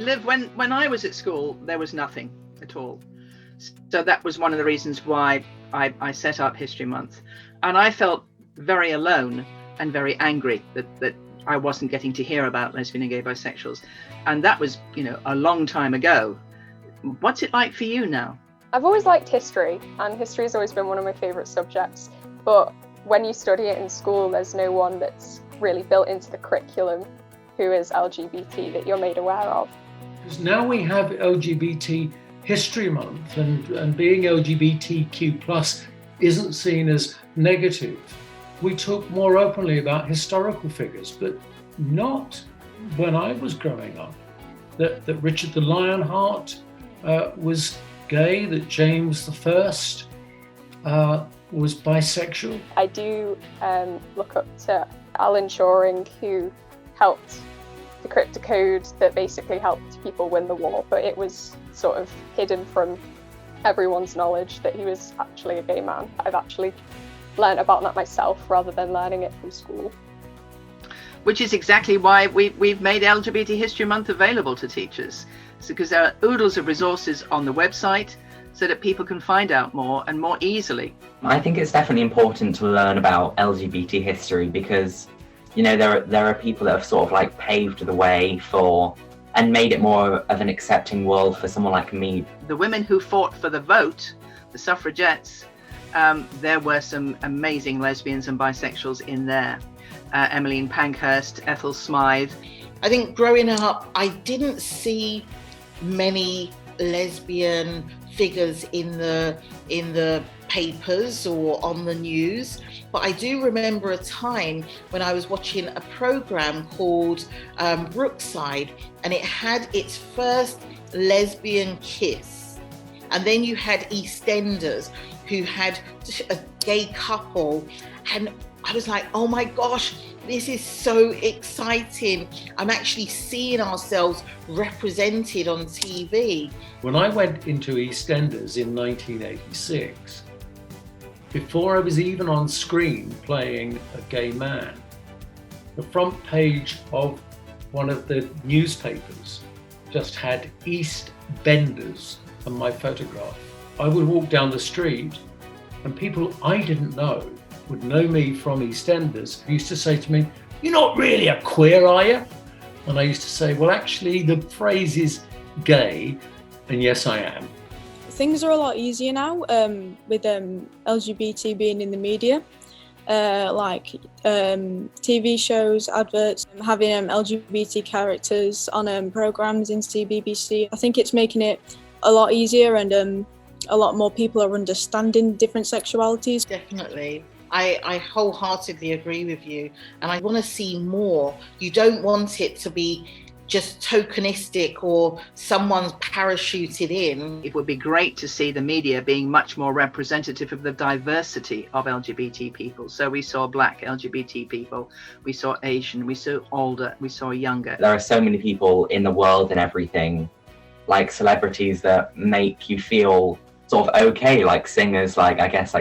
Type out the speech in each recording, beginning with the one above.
Liv, when I was at school, there was nothing at all. So that was one of the reasons why I set up History Month. And I felt very alone and very angry that I wasn't getting to hear about lesbian and gay bisexuals. And that was, a long time ago. What's it like for you now? I've always liked history, and history has always been one of my favourite subjects. But when you study it in school, there's no one that's really built into the curriculum who is LGBT that you're made aware of. Because now we have LGBT History Month, and being LGBTQ+ isn't seen as negative. We talk more openly about historical figures, but not when I was growing up. That Richard the Lionheart was gay, that James I was bisexual. I do look up to Alan Turing, who helped decrypt a code that basically helped people win the war, but it was sort of hidden from everyone's knowledge that he was actually a gay man. I've actually learned about that myself rather than learning it from school. Which is exactly why we've made LGBT History Month available to teachers. It's because there are oodles of resources on the website so that people can find out more and more easily. I think it's definitely important to learn about LGBT history because, there are people that have sort of like paved the way for and made it more of an accepting world for someone like me. The women who fought for the vote, the suffragettes, there were some amazing lesbians and bisexuals in there. Emmeline Pankhurst, Ethel Smythe. I think growing up, I didn't see many lesbian figures in the papers or on the news, but I do remember a time when I was watching a program called Brookside, and it had its first lesbian kiss. And then you had EastEnders, who had a gay couple, and I was like, oh my gosh, this is so exciting. I'm actually seeing ourselves represented on TV. When I went into EastEnders in 1986, before I was even on screen playing a gay man, the front page of one of the newspapers just had EastBenders and my photograph. I would walk down the street and people I didn't know would know me from EastEnders, who used to say to me, "You're not really a queer, are you?" And I used to say, well, actually, the phrase is gay, and yes, I am. Things are a lot easier now with LGBT being in the media, like TV shows, adverts, having LGBT characters on programmes in CBBC. I think it's making it a lot easier, and a lot more people are understanding different sexualities. Definitely. I wholeheartedly agree with you, and I want to see more. You don't want it to be just tokenistic or someone's parachuted in. It would be great to see the media being much more representative of the diversity of LGBT people. So we saw Black LGBT people, we saw Asian, we saw older, we saw younger. There are so many people in the world and everything, like celebrities that make you feel sort of okay, like singers like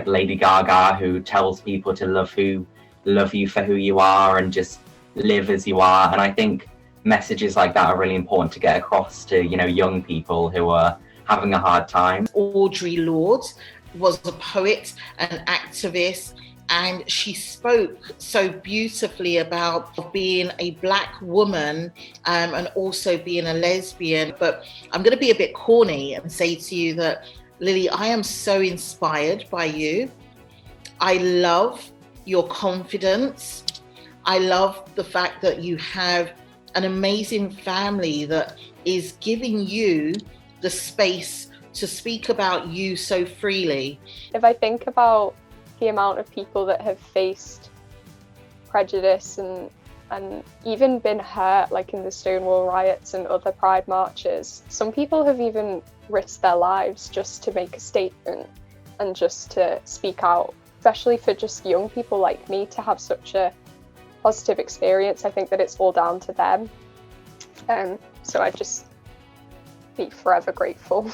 Lady Gaga, who tells people to love you for who you are and just live as you are. And I think messages like that are really important to get across to young people who are having a hard time. Audre Lorde was a poet, an activist, and she spoke so beautifully about being a Black woman and also being a lesbian. But I'm going to be a bit corny and say to you that, Lily, I am so inspired by you. I love your confidence. I love the fact that you have an amazing family that is giving you the space to speak about you so freely. If I think about the amount of people that have faced prejudice and even been hurt, like in the Stonewall riots and other pride marches, some people have even risked their lives just to make a statement and just to speak out, especially for just young people like me to have such a positive experience. I think that it's all down to them. So I just be forever grateful.